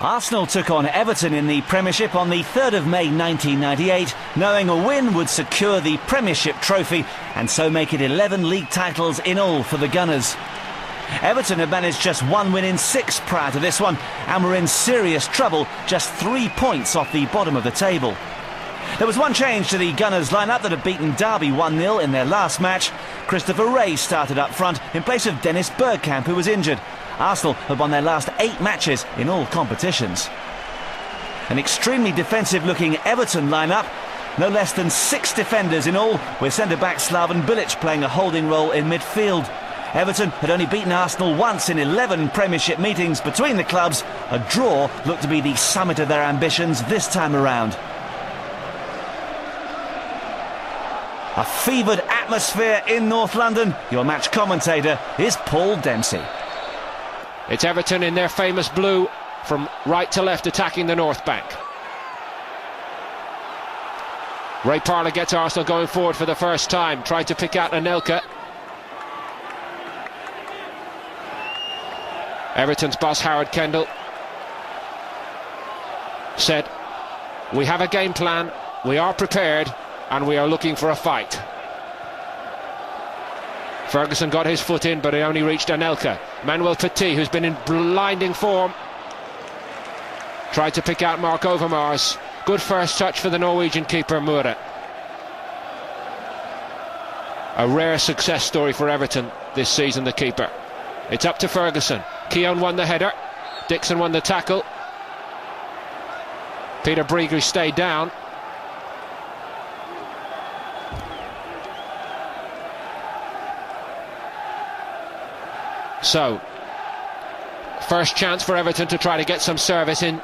Arsenal took on Everton in the Premiership on the 3rd of May 1998, knowing a win would secure the Premiership trophy and so make it 11 league titles in all for the Gunners. Everton had managed just one win in 6 prior to this one and were in serious trouble, just 3 points off the bottom of the table. There was one change to the Gunners lineup that had beaten Derby 1-0 in their last match. Christopher Wreh started up front in place of Dennis Bergkamp, who was injured. Arsenal had won their last 8 matches in all competitions. An extremely defensive-looking Everton lineup, no less than 6 defenders in all, with centre-back Slaven Bilic playing a holding role in midfield. Everton had only beaten Arsenal once in 11 Premiership meetings between the clubs. A draw looked to be the summit of their ambitions this time around. A fevered atmosphere in North London. Your match commentator is Paul Dempsey. It's Everton in their famous blue, from right to left attacking the North Bank. Parlour gets Arsenal going forward for the first time, tried to pick out Anelka. Everton's boss Howard Kendall said, "We have a game plan, we are prepared, and we are looking for a fight." Ferguson got his foot in, but he only reached Anelka. Emmanuel Petit, who's been in blinding form, tried to pick out Marc Overmars. Good first touch for the Norwegian keeper Myhre. A rare success story for Everton this season, the keeper. It's up to Ferguson. Keown won the header, Dixon won the tackle. Peter Beagrie stayed down. So, first chance for Everton to try to get some service in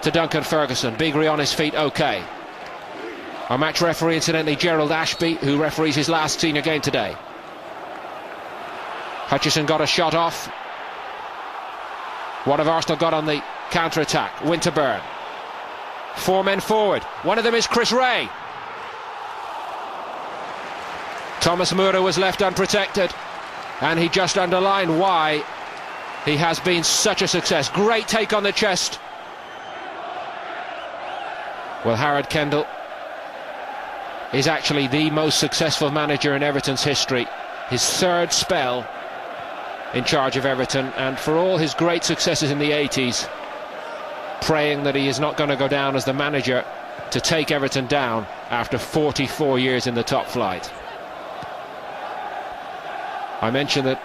to Duncan Ferguson. Beagrie on his feet, okay. Our match referee, incidentally, Gerald Ashby, who referees his last senior game today. Hutchison got a shot off. What have Arsenal got on the counter-attack? Winterburn. 4 men forward. One of them is Chris Wreh. Thomas Myhre was left unprotected, and he just underlined why he has been such a success. Great take on the chest. Well, Howard Kendall is actually the most successful manager in Everton's history. His 3rd spell in charge of Everton, and for all his great successes in the 80s, praying that he is not going to go down as the manager to take Everton down after 44 years in the top flight. I mentioned that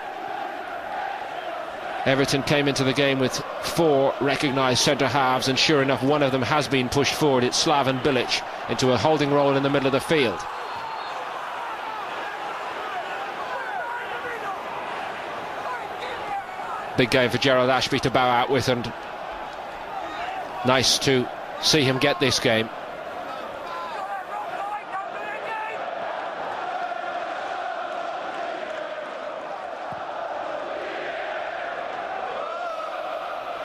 Everton came into the game with 4 recognised centre-halves, and sure enough, one of them has been pushed forward. It's Slaven Bilic into a holding role in the middle of the field. Big game for Gerald Ashby to bow out with, and nice to see him get this game.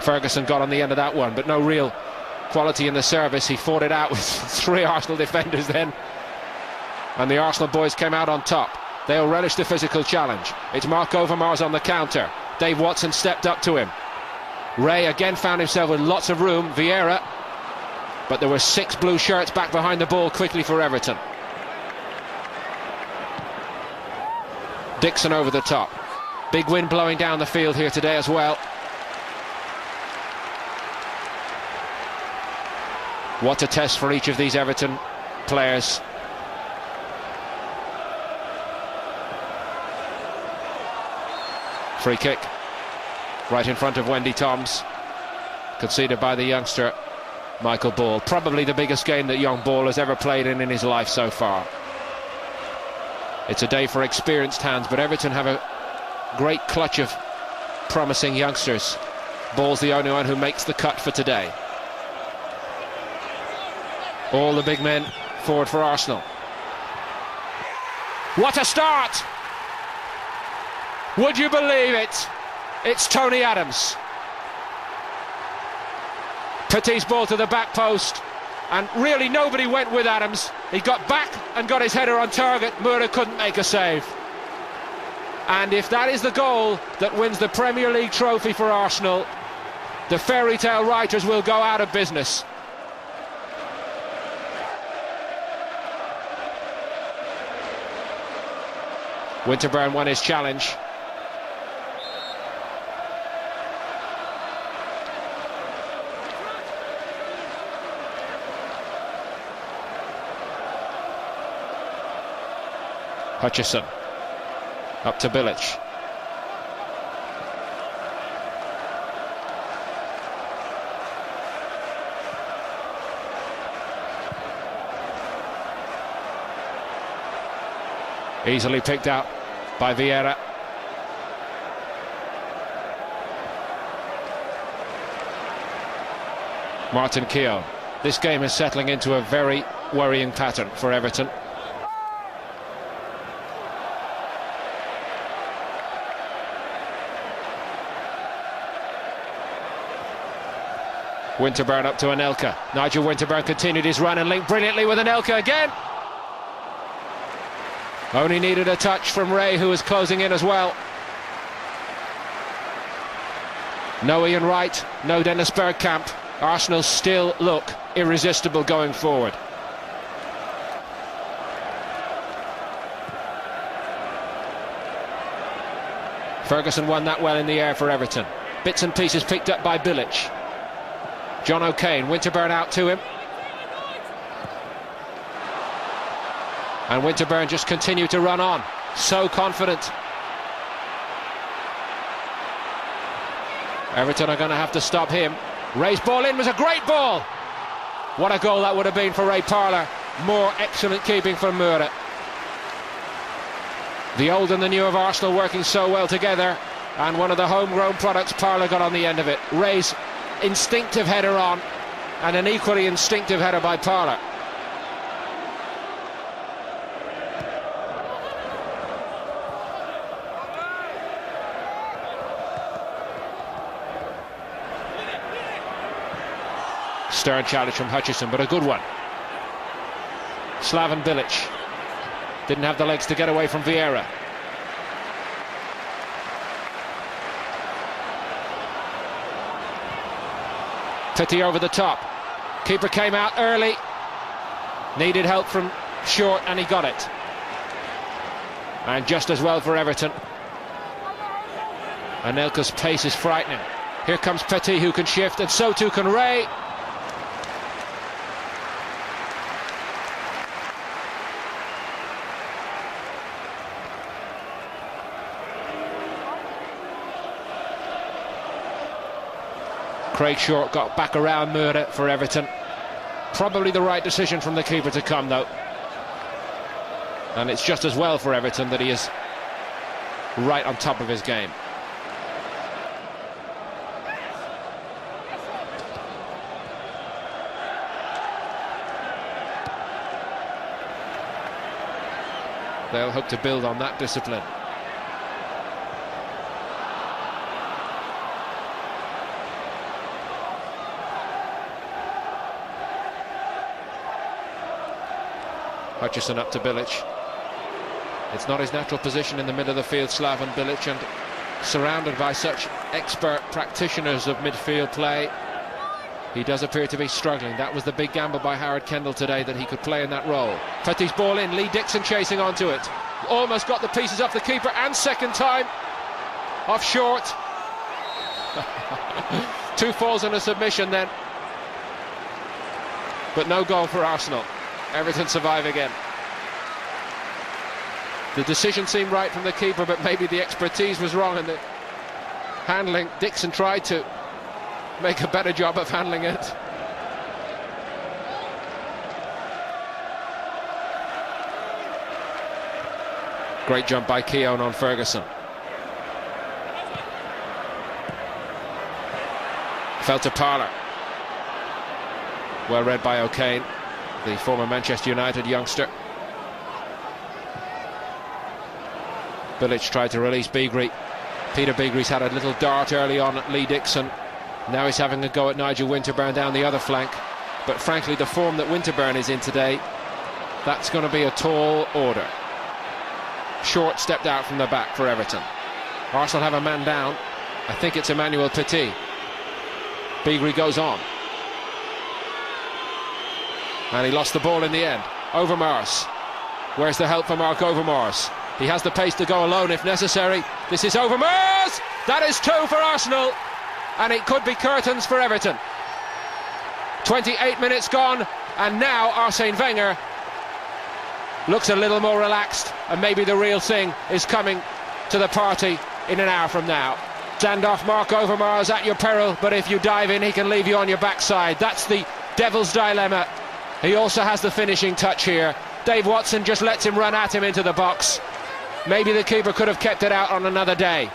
Ferguson got on the end of that one, but no real quality in the service. He fought it out with 3 Arsenal defenders then, and the Arsenal boys came out on top. They'll relish the physical challenge. It's Marc Overmars on the counter. Dave Watson stepped up to him. Wreh again found himself with lots of room. Vieira, but there were 6 blue shirts back behind the ball quickly for Everton. Dixon over the top. Big wind blowing down the field here today as well. What a test for each of these Everton players. Free kick right in front of Wendy Toms, conceded by the youngster Micheal Ball. Probably the biggest game that young Ball has ever played in his life so far. It's a day for experienced hands, but Everton have a great clutch of promising youngsters. Ball's the only one who makes the cut for today. All the big men forward for Arsenal. What a start! Would you believe it? It's Tony Adams. Petit's ball to the back post, and really nobody went with Adams. He got back and got his header on target. Myhre couldn't make a save. And if that is the goal that wins the Premier League trophy for Arsenal, the fairy tale writers will go out of business. Winterburn won his challenge. Hutchison up to Bilic. Easily picked out by Vieira. Martin Keown. This game is settling into a very worrying pattern for Everton. Winterburn up to Anelka. Nigel Winterburn continued his run and linked brilliantly with Anelka again. Only needed a touch from Wreh, who was closing in as well. No Ian Wright, no Dennis Bergkamp. Arsenal still look irresistible going forward. Ferguson won that well in the air for Everton. Bits and pieces picked up by Bilic. John O'Kane, Winterburn out to him. And Winterburn just continued to run on. So confident. Everton are going to have to stop him. Wreh's ball in was a great ball. What a goal that would have been for Wreh Parlour. More excellent keeping from Myhre. The old and the new of Arsenal working so well together. And one of the homegrown products, Parlour got on the end of it. Wreh's instinctive header on. And an equally instinctive header by Parlour. Stern challenge from Hutchison, but a good one. Slaven Bilic didn't have the legs to get away from Vieira. Petit over the top. Keeper came out early. Needed help from short and he got it. And just as well for Everton. Anelka's pace is frightening. Here comes Petit, who can shift, and so too can Wreh. Craig Short got back around Myhre for Everton. Probably the right decision from the keeper to come, though. And it's just as well for Everton that he is right on top of his game. They'll hope to build on that discipline. Hutchison up to Bilic. It's not his natural position in the middle of the field, Slaven Bilic, and surrounded by such expert practitioners of midfield play, he does appear to be struggling. That was the big gamble by Howard Kendall today, that he could play in that role. Petit's ball in, Lee Dixon chasing onto it. Almost got the pieces off the keeper, and second time off Short. 2 falls and a submission then. But no goal for Arsenal. Everton survive again. The decision seemed right from the keeper, but maybe the expertise was wrong in the handling. Dixon tried to make a better job of handling it. Great jump by Keown on Ferguson. Fell to Parlour. Well read by O'Kane, the former Manchester United youngster. Bilic tried to release Beagrie. Peter Beagrie's had a little dart early on at Lee Dixon. Now he's having a go at Nigel Winterburn down the other flank. But frankly, the form that Winterburn is in today, that's going to be a tall order. Short stepped out from the back for Everton. Arsenal have a man down. I think it's Emmanuel Petit. Beagrie goes on. And he lost the ball in the end. Overmars. Where's the help for Marc Overmars? He has the pace to go alone if necessary. This is Overmars! That is 2 for Arsenal. And it could be curtains for Everton. 28 minutes gone, and now Arsene Wenger looks a little more relaxed, and maybe the real thing is coming to the party in an hour from now. Stand off Marc Overmars at your peril, but if you dive in, he can leave you on your backside. That's the devil's dilemma. He also has the finishing touch here. Dave Watson just lets him run at him into the box. Maybe the keeper could have kept it out on another day.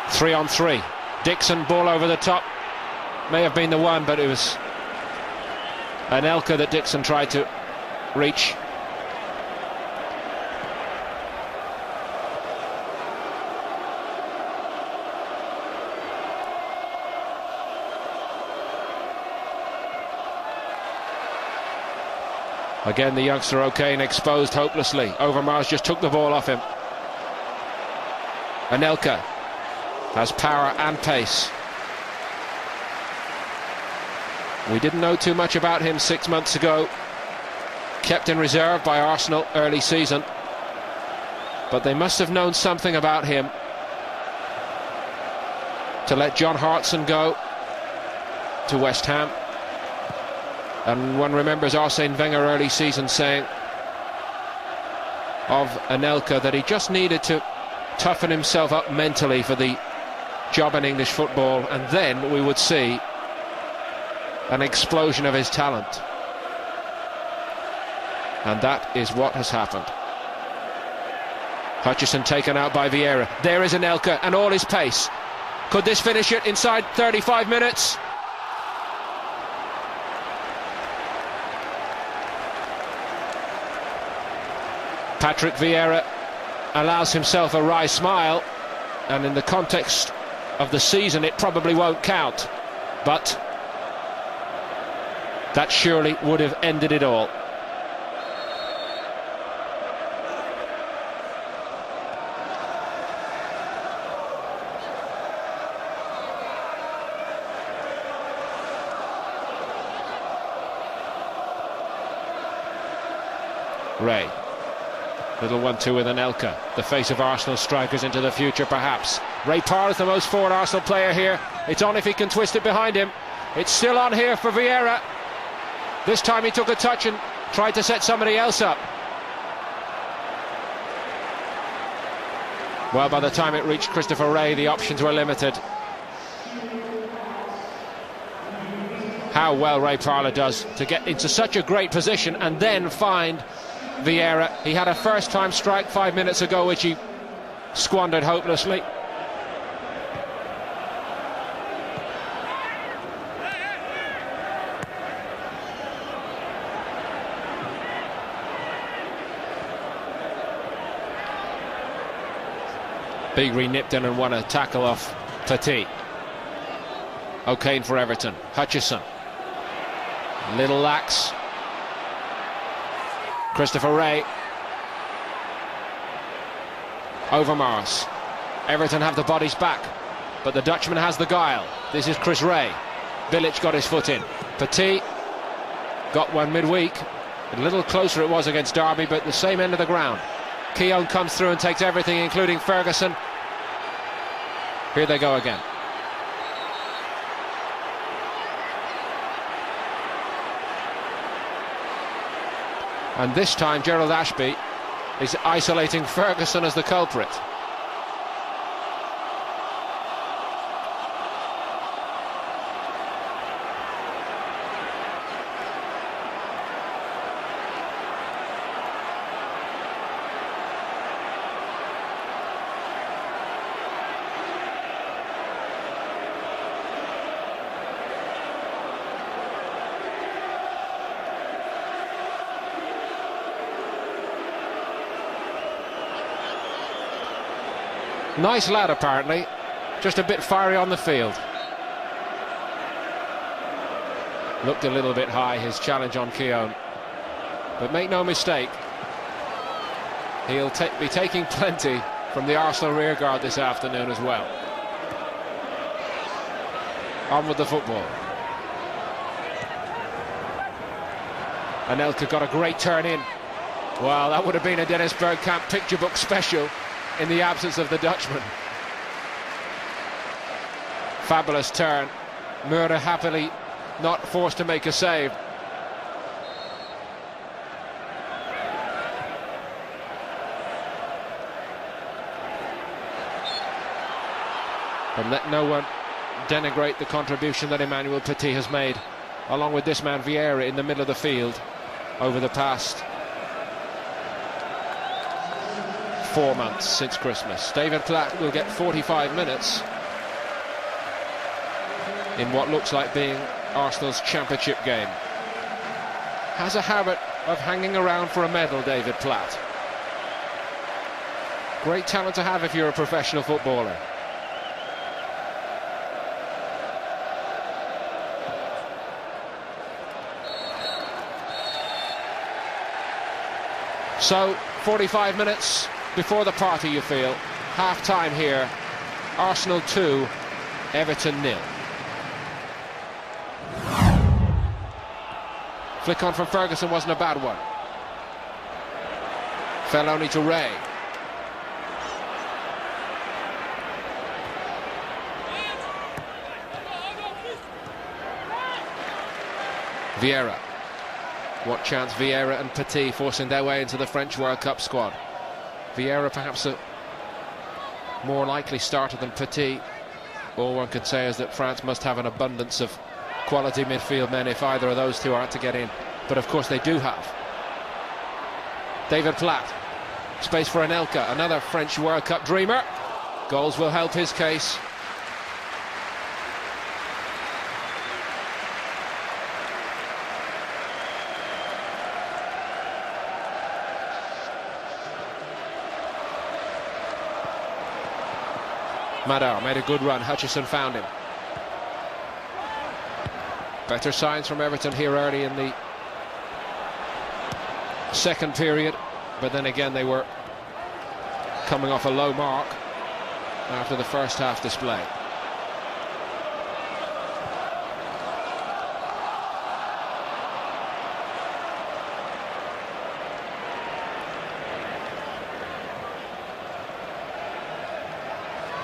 3-on-3. Dixon, ball over the top. May have been the one, but it was Anelka that Dixon tried to reach. Again, the youngster O'Kane exposed hopelessly. Overmars just took the ball off him. Anelka has power and pace. We didn't know too much about him 6 months ago. Kept in reserve by Arsenal early season. But they must have known something about him to let John Hartson go to West Ham. And one remembers Arsene Wenger early season saying of Anelka that he just needed to toughen himself up mentally for the job in English football, and then we would see an explosion of his talent. And that is what has happened. Hutchison taken out by Vieira. There is Anelka and all his pace. Could this finish it inside 35 minutes? Patrick Vieira allows himself a wry smile, and in the context of the season it probably won't count, but that surely would have ended it all. Wreh. Little 1-2 with Anelka, the face of Arsenal strikers into the future perhaps. Ray Parlour is the most forward Arsenal player here. It's on if he can twist it behind him. It's still on here for Vieira. This time he took a touch and tried to set somebody else up. Well, by the time it reached Christopher Wreh, the options were limited. How well Ray Parlour does to get into such a great position and then find Vieira. He had a first-time strike 5 minutes ago, which he squandered hopelessly. Beagrie nipped in and won a tackle off Petit. O'Kane for Everton. Hutchison. Little lax. Christopher Wreh. Overmars. Everton have the bodies back, but the Dutchman has the guile. This is Chris Wreh. Bilic got his foot in. Petit got one midweek. A little closer it was against Derby, but the same end of the ground. Keown comes through and takes everything, including Ferguson. Here they go again. And this time Gerald Ashby is isolating Ferguson as the culprit. Nice lad apparently, just a bit fiery on the field. Looked a little bit high, his challenge on Keown. But make no mistake, he'll be taking plenty from the Arsenal rearguard this afternoon as well. On with the football. Anelka got a great turn in. Well, that would have been a Dennis Bergkamp picture book special in the absence of the Dutchman. Fabulous turn. Myhre happily not forced to make a save. And let no one denigrate the contribution that Emmanuel Petit has made, along with this man Vieira in the middle of the field over the past 4 months since Christmas. David Platt will get 45 minutes in what looks like being Arsenal's championship game. Has a habit of hanging around for a medal, David Platt. Great talent to have if you're a professional footballer. So, 45 minutes before the party, you feel. Half-time here. Arsenal 2, Everton 0. Flick on from Ferguson wasn't a bad one. Fell only to Wreh. Vieira. What chance Vieira and Petit forcing their way into the French World Cup squad. Vieira perhaps a more likely starter than Petit. All one could say is that France must have an abundance of quality midfield men if either of those two aren't to get in. But of course they do have. David Platt. Space for Anelka, another French World Cup dreamer. Goals will help his case. Madar made a good run. Hutchison found him. Better signs from Everton here early in the second period, but then again they were coming off a low mark after the first half display.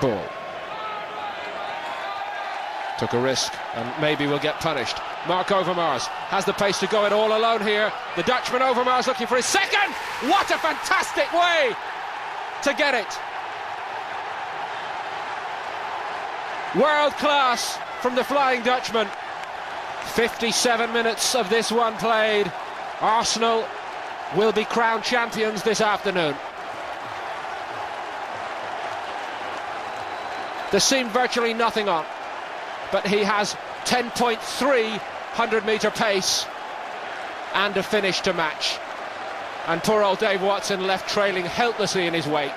Ball. Took a risk and maybe will get punished. Marc Overmars has the pace to go it all alone here. The Dutchman Overmars looking for his second. What a fantastic way to get it. World class from the Flying Dutchman. 57 minutes of this one played. Arsenal will be crowned champions this afternoon. There seemed virtually nothing on, but he has 10.3 100-metre pace and a finish to match. And poor old Dave Watson left trailing helplessly in his wake.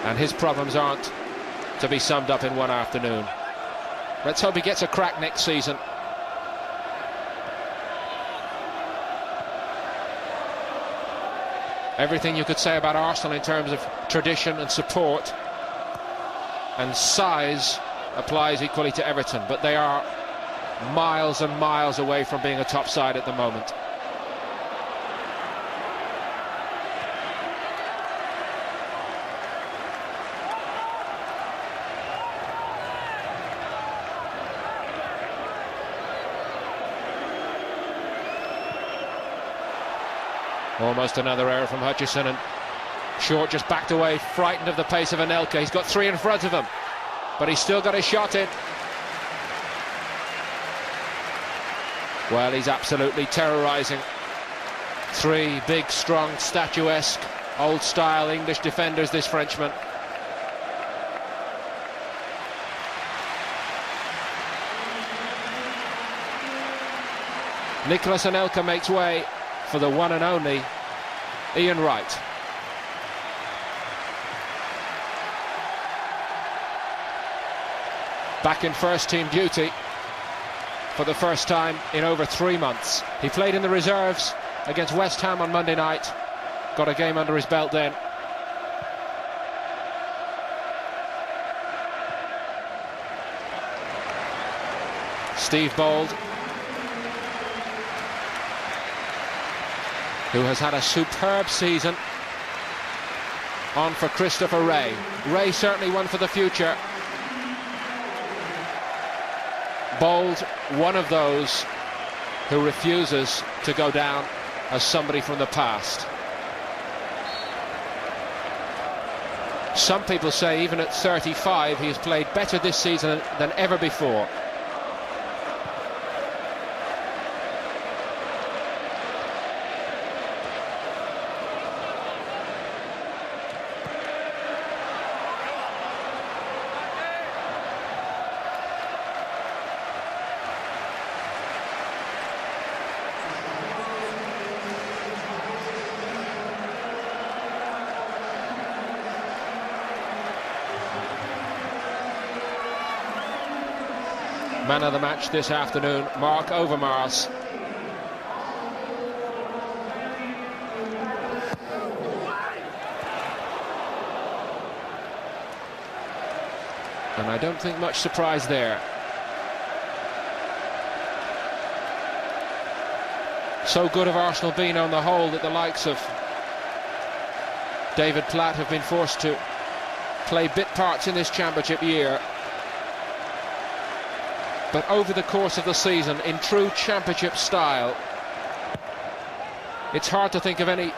And his problems aren't to be summed up in one afternoon. Let's hope he gets a crack next season. Everything you could say about Arsenal in terms of tradition and support and size applies equally to Everton, but they are miles and miles away from being a top side at the moment. Almost another error from Hutchison, and Short just backed away, frightened of the pace of Anelka. He's got three in front of him, but he's still got his shot in. Well, he's absolutely terrorising three big, strong, statuesque, old-style English defenders, this Frenchman. Nicolas Anelka makes way for the one and only Ian Wright. back in first team duty for the first time in over 3 months. He played in the reserves against West Ham on Monday night, got a game under his belt then. Steve Bould, who has had a superb season, on for Christopher Wreh. Wreh certainly one for the future. Bould, one of those who refuses to go down as somebody from the past. Some people say even at 35 he has played better this season than ever before. Man of the match this afternoon, Marc Overmars. And I don't think much surprise there. So good have Arsenal been on the whole that the likes of David Platt have been forced to play bit parts in this championship year. But over the course of the season, in true championship style, it's hard to think of any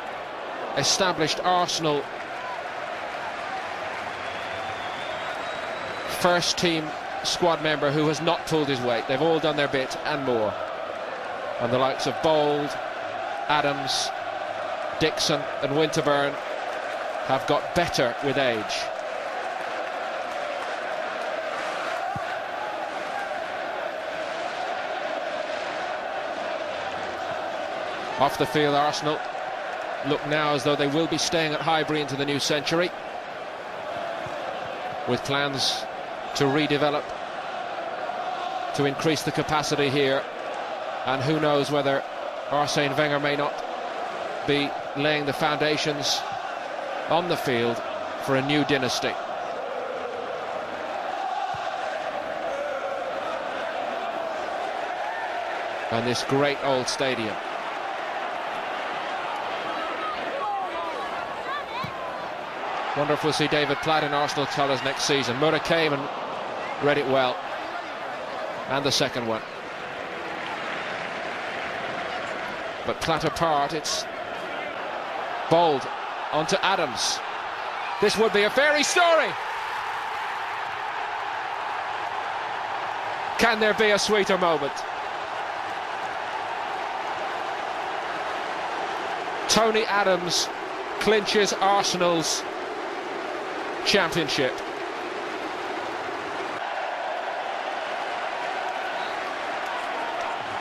established Arsenal first team squad member who has not pulled his weight. They've all done their bit and more. And the likes of Bould, Adams, Dixon and Winterburn have got better with age. Off the field, Arsenal look now as though they will be staying at Highbury into the new century, with plans to redevelop, to increase the capacity here, and who knows whether Arsene Wenger may not be laying the foundations on the field for a new dynasty. And this great old stadium. Wonder if we'll see David Platt in Arsenal colours next season. Myhre came and read it well. And the second one. But Platt apart, it's Bould onto Adams. This would be a fairy story. Can there be a sweeter moment? Tony Adams clinches Arsenal's championship.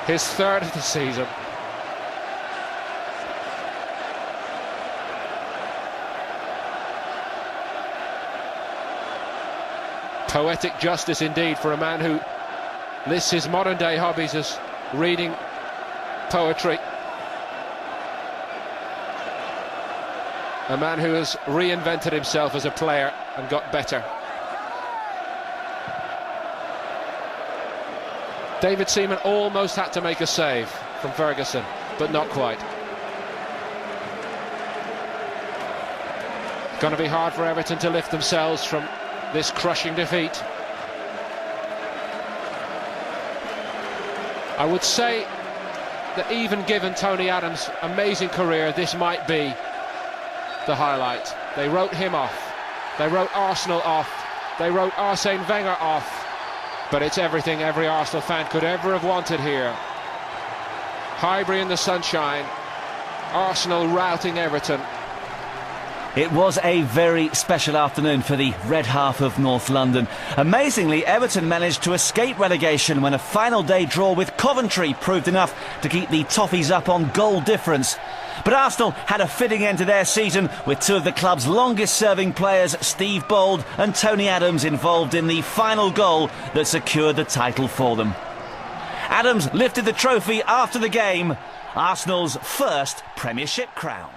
His third of the season. Poetic justice indeed for a man who lists his modern day hobbies as reading poetry. A man who has reinvented himself as a player and got better. David Seaman almost had to make a save from Ferguson, but not quite. It's going to be hard for Everton to lift themselves from this crushing defeat. I would say that even given Tony Adams' amazing career, this might be the highlight. They wrote him off, they wrote Arsenal off, they wrote Arsene Wenger off, but it's everything every Arsenal fan could ever have wanted here. Highbury in the sunshine, Arsenal routing Everton, It was a very special afternoon for the red half of North London. Amazingly, Everton managed to escape relegation when a final day draw with Coventry proved enough to keep the Toffees up on goal difference. But Arsenal had a fitting end to their season with two of the club's longest-serving players, Steve Bould and Tony Adams, involved in the final goal that secured the title for them. Adams lifted the trophy after the game, Arsenal's first Premiership crown.